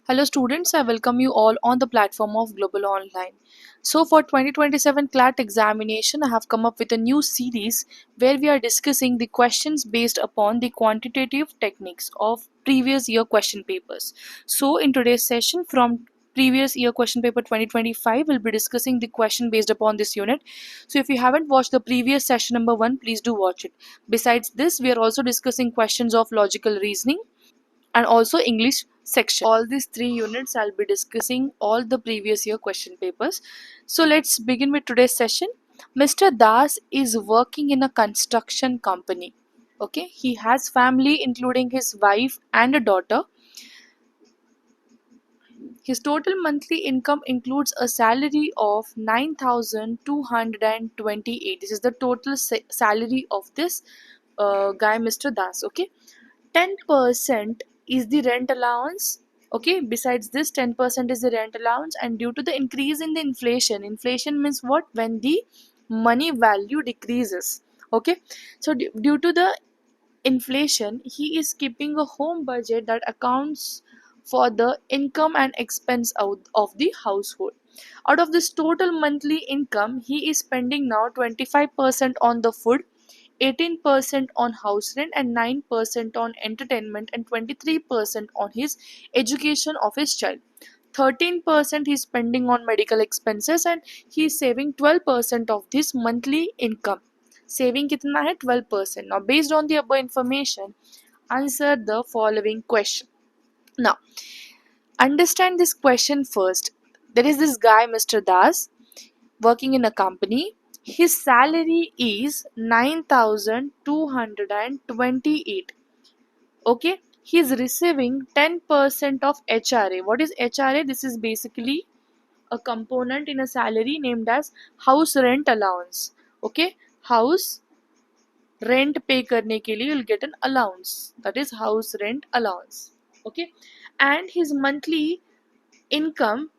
Hello students, I welcome you all on the platform of Global Online. So for 2027 CLAT examination, I have come up with a new series where we are discussing the questions based upon the quantitative techniques of previous year question papers. So in today's session from previous year question paper 2025, we'll be discussing the question based upon this unit. So if you haven't watched the previous session number 1, please do watch it. Besides this, we are also discussing questions of logical reasoning and also English section. All these three units I'll be discussing all the previous year question papers. So let's begin with today's session. Mr. Das is working in a construction company. Okay, he has family including his wife and a daughter. His total monthly income includes a salary of 9,228. This is the total salary of this guy, Mr. Das. Okay, 10% is the rent allowance. Okay, besides this 10% is the rent allowance, and due to the increase in the inflation means what? When the money value decreases. Okay, so due to the inflation, he is keeping a home budget that accounts for the income and expense out of the household. Out of this total monthly income, he is spending now 25% on the food, 18% on house rent, and 9% on entertainment, and 23% on his education of his child. 13% he's spending on medical expenses, and he's saving 12% of this monthly income. Saving kitna hai? 12%. Now based on the above information, answer the following question. Now understand this question first. There is this guy, Mr. Das, working in a company. His salary is 9,228. Okay, he is receiving 10% of HRA. What is HRA? This is basically a component in a salary named as house rent allowance. Okay, house rent pay करने के लिए you'll get an allowance, that is house rent allowance. Okay, and his monthly income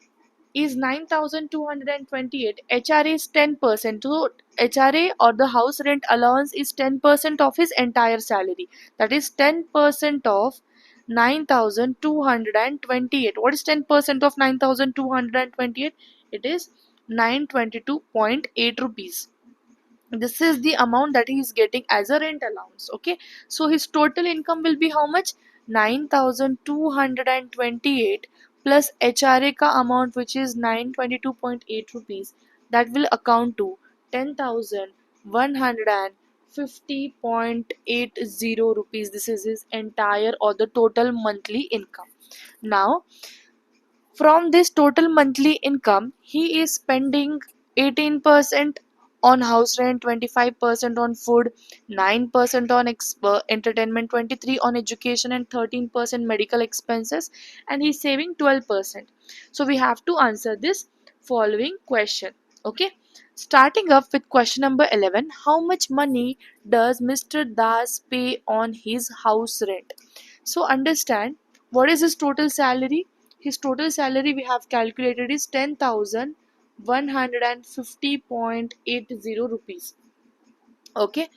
is 9,228. HRA is 10%. So HRA or the house rent allowance is 10% of his entire salary. That is 10% of 9,228. What is 10% of 9,228? It is 922.8 rupees. This is the amount that he is getting as a rent allowance. Okay, so his total income will be how much? 9,228 plus HRA ka amount, which is 922.8 rupees. That will account to 10,150.80 rupees. This is his entire or the total monthly income. Now from this total monthly income, he is spending 18% on house rent, 25% on food, 9% on entertainment, 23 on education, and 13% medical expenses, and he's saving 12%. So we have to answer this following question. Okay, starting up with question number 11. How much money does Mr. Das pay on his house rent? So understand, what is his total salary? His total salary we have calculated is 10,150.80 rupees. Okay,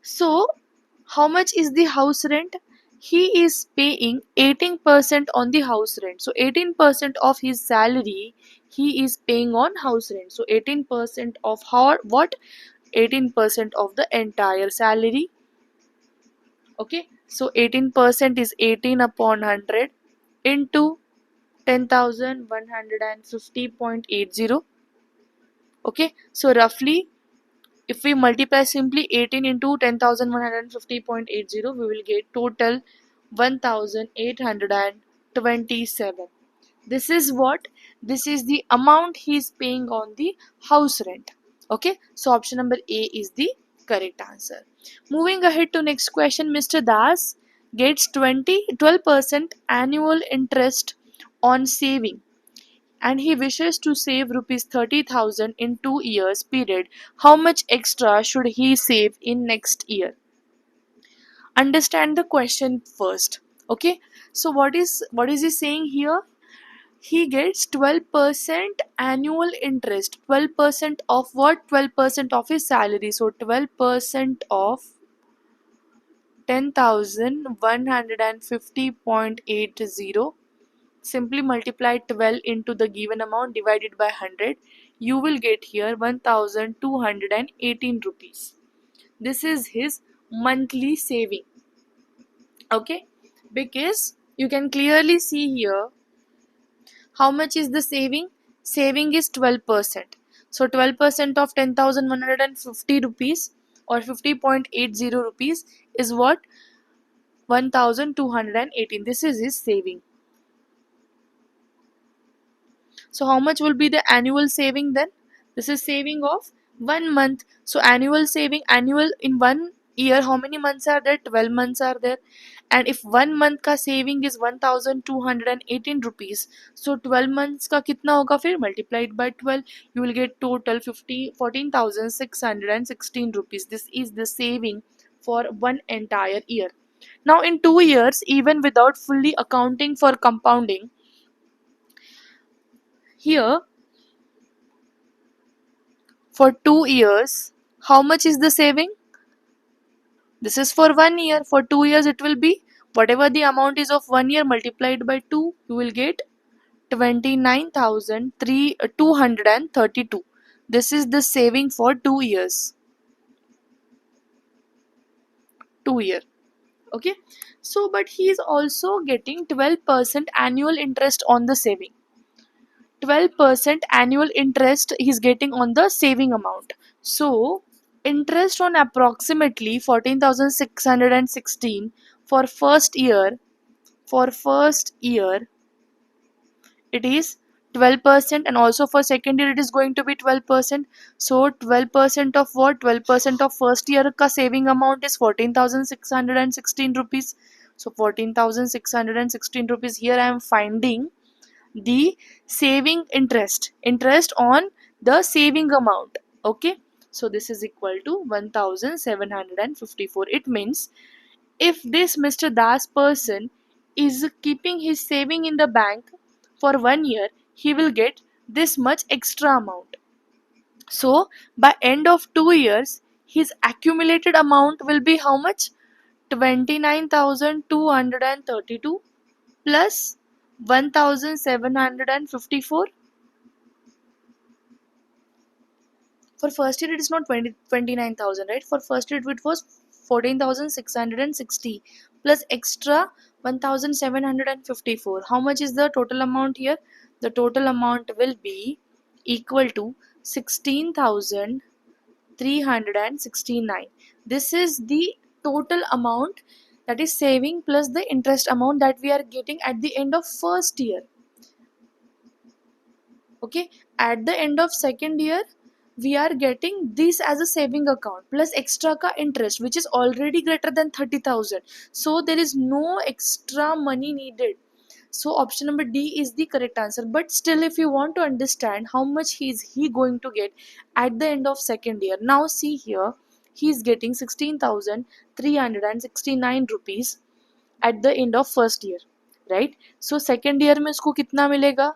so how much is the house rent? He is paying 18% on the house rent. So 18% of his salary he is paying on house rent. So 18% of how what? 18% of the entire salary. Okay, so 18% is 18 upon 100 into 10,150.80. Okay, so roughly if we multiply simply 18 into 10,150.80, we will get total 1,827. This is what? This is the amount he is paying on the house rent. Okay, so option number A is the correct answer. Moving ahead to next question. Mr. Das gets 12% annual interest on saving, and he wishes to save rupees 30,000 in 2 years period. How much extra should he save in next year? Understand the question first. Okay, so what is he saying here? He gets 12% annual interest. 12% of what? 12% of his salary. So 12% of 10,150.80 simply multiply 12 into the given amount divided by 100. You will get here 1218 rupees. This is his monthly saving. Okay, because you can clearly see here how much is the saving. Saving is 12%. So 12% of 10,150 rupees or 50.80 rupees is what? 1218. This is his saving. So how much will be the annual saving then? This is saving of 1 month. So annual saving, annual in 1 year, how many months are there? 12 months are there. And if 1 month ka saving is 1218 rupees, so 12 months ka kitna hoga फिर? Multiplied by 12, you will get total 14,616 rupees. This is the saving for one entire year. Now in 2 years, even without fully accounting for compounding, here for 2 years, how much is the saving? This is for 1 year. For 2 years, it will be whatever the amount is of 1 year multiplied by 2, you will get 29,232. This is the saving for 2 years. 2 year. Okay. So, but he is also getting 12% annual interest on the saving. 12% annual interest he is getting on the saving amount. So, interest on approximately 14,616 for first year. For first year, it is 12%, and also for second year it is going to be 12%. So 12% of what? 12% of first year ka saving amount is 14,616 rupees. So 14,616 rupees. Here I am finding the saving interest on the saving amount. Okay, so this is equal to 1754. It means if this Mr. Das person is keeping his saving in the bank for 1 year, he will get this much extra amount. So by end of 2 years, his accumulated amount will be how much? 29,232 plus 1,754. For first year it is not 29,000, right? For first year it was 14,660 plus extra 1,754. How much is the total amount here? The total amount will be equal to 16,369. This is the total amount, that is saving plus the interest amount that we are getting at the end of first year. Okay, at the end of second year we are getting this as a saving account plus extra ka interest, which is already greater than 30,000. So there is no extra money needed. So option number D is the correct answer. But still, if you want to understand how much he going to get at the end of second year, now see here, he is getting 16,369 rupees at the end of first year, right? So second year में उसको कितना मिलेगा?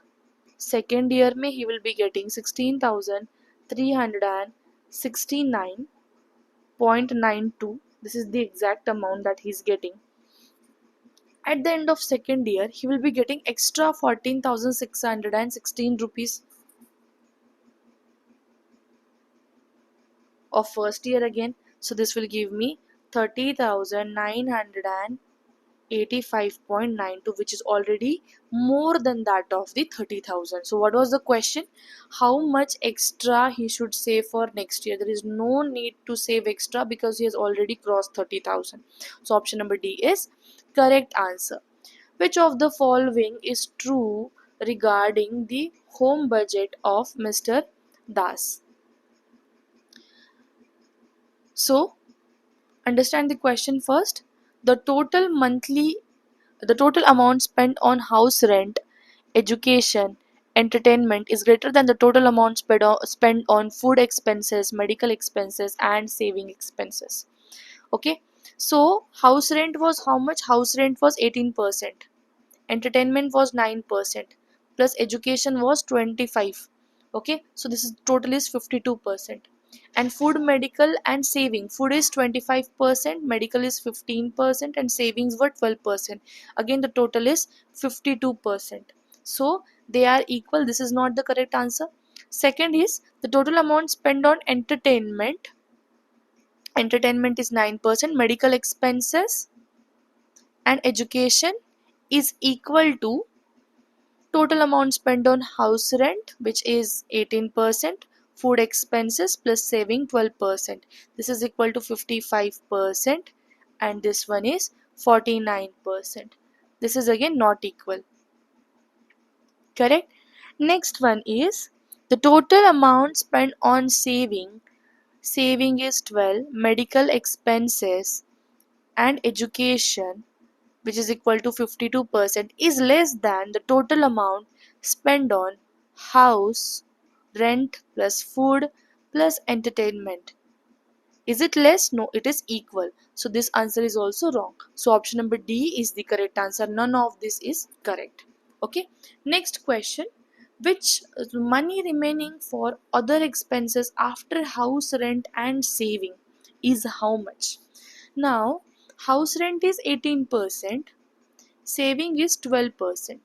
Second year में he will be getting 16,369.92. This is the exact amount that he is getting. At the end of second year, he will be getting extra 14,616 rupees of first year again. So this will give me 30,985.92, which is already more than that of the 30,000. So what was the question? How much extra he should save for next year? There is no need to save extra because he has already crossed 30,000. So option number D is correct answer. Which of the following is true regarding the home budget of Mr. Das? So understand the question first. The total amount spent on house rent, education, entertainment is greater than the total amount spent on food expenses, medical expenses, and saving expenses. Okay, so house rent was how much? House rent was 18%. Entertainment was 9% plus education was 25. Okay, so this is total is 52%. And food, medical, and saving, food is 25%, medical is 15%, and savings were 12%. Again the total is 52%. so they are equal. This is not the correct answer. Second is the total amount spent on entertainment is 9%, medical expenses and education is equal to total amount spent on house rent, which is 18%, food expenses plus saving 12%. This is equal to 55%, and this one is 49%. This is again not equal. Correct? Next one is the total amount spent on saving. Saving is 12, medical expenses and education, which is equal to 52%, is less than the total amount spent on house rent plus food plus entertainment. Is it less? No, it is equal. So this answer is also wrong. So option number D is the correct answer. None of this is correct. Okay. Next question. Which money remaining for other expenses after house rent and saving is how much? Now, house rent is 18%, saving is 12%.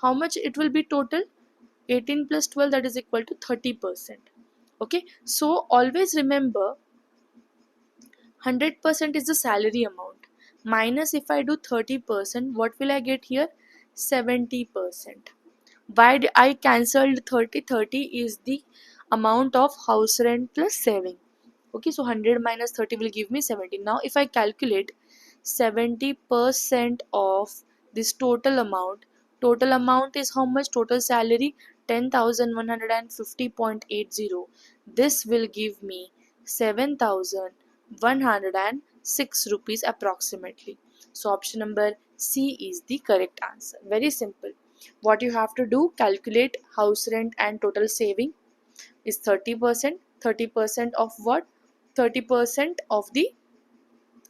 How much it will be total? 18 plus 12, that is equal to 30%. Okay, so always remember 100% is the salary amount, minus if I do 30%, what will I get here? 70%. Why I cancelled 30? 30 is the amount of house rent plus saving. Okay, so 100 minus 30 will give me 70. Now if I calculate 70% of this total amount is how much? Total salary 10,150.80. This will give me 7,106 rupees approximately. So option number C is the correct answer. Very simple. What you have to do, calculate house rent and total saving is 30%. 30% of what? 30% of the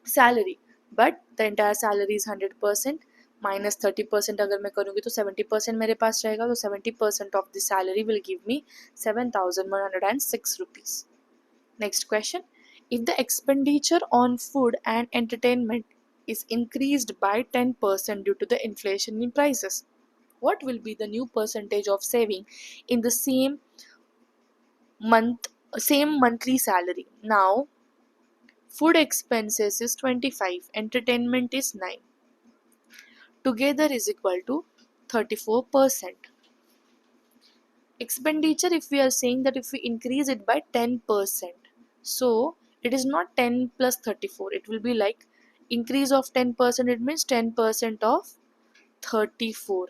salary, but the entire salary is 100%, minus 30% अगर मैं करूँगी तो 70% मेरे पास रहेगा, तो 70% of the salary will give me 7,106 rupees. Next question. If the expenditure on food and entertainment is increased by 10% due to the inflation in prices, what will be the new percentage of saving in the same monthly salary? Now, food expenses is 25, entertainment is 9. Together is equal to 34%. Expenditure, if we are saying that if we increase it by 10%, so it is not 10 plus 34, it will be like increase of 10%, it means 10% of 34.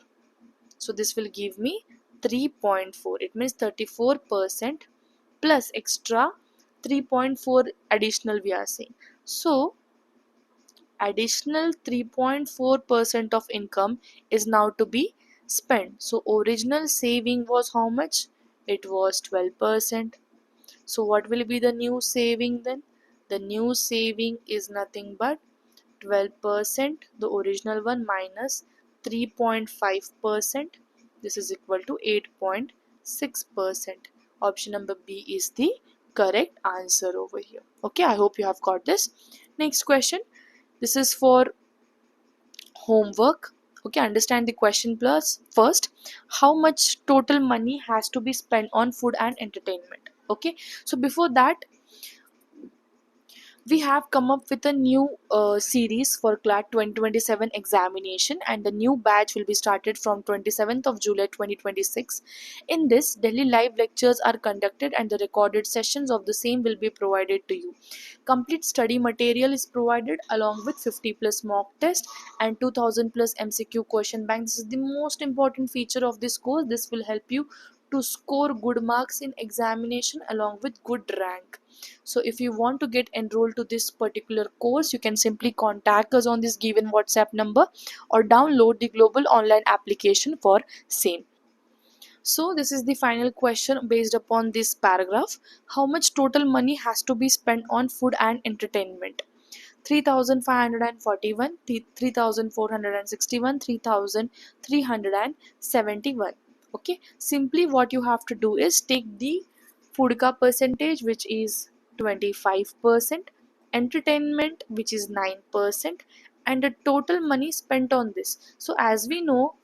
So this will give me 3.4. It means 34% plus extra 3.4 additional we are saying. So additional 3.4% of income is now to be spent. So original saving was how much? It was 12%. So what will be the new saving then? The new saving is nothing but 12%, the original one, minus 3.5%. This is equal to 8.6%. Option number B is the correct answer over here. Okay, I hope you have got this. Next question. This is for homework. Okay, understand the question plus first. How much total money has to be spent on food and entertainment? Okay, so before that, we have come up with a new series for CLAT 2027 examination, and the new batch will be started from 27th of July 2026. In this, daily live lectures are conducted and the recorded sessions of the same will be provided to you. Complete study material is provided along with 50 plus mock test and 2000 plus MCQ question bank. This is the most important feature of this course. This will help you to score good marks in examination along with good rank. So if you want to get enrolled to this particular course, you can simply contact us on this given WhatsApp number or download the global online application for same. So this is the final question based upon this paragraph. How much total money has to be spent on food and entertainment? 3,541, 3,461, 3,371. Okay, simply what you have to do is take the food ka percentage, which is 25%, entertainment, which is 9%, and the total money spent on this. So as we know,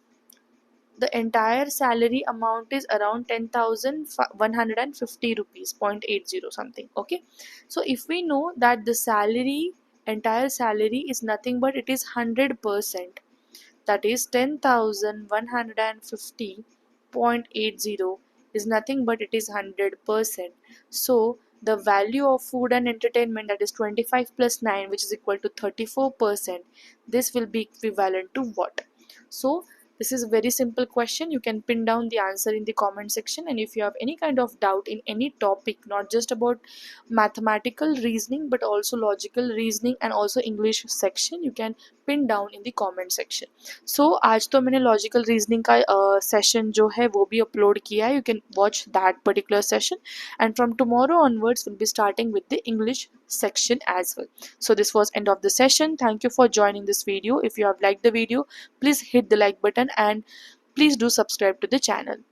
the entire salary amount is around 10,150 rupees, 0.80 something. Okay, so if we know that the salary, entire salary is nothing but it is 100%, that is 10,150.80 is nothing but it is 100%. So the value of food and entertainment, that is 25 plus 9, which is equal to 34%, this will be equivalent to what? So this is a very simple question. You can pin down the answer in the comment section, and if you have any kind of doubt in any topic, not just about mathematical reasoning but also logical reasoning and also English section, you can pin down in the comment section. So आज तो मैंने logical reasoning का session जो है वो भी upload किया है. You can watch that particular session, and from tomorrow onwards will be starting with the English section as well. So this was end of the session. Thank you for joining this video. If you have liked the video, please hit the like button and please do subscribe to the channel.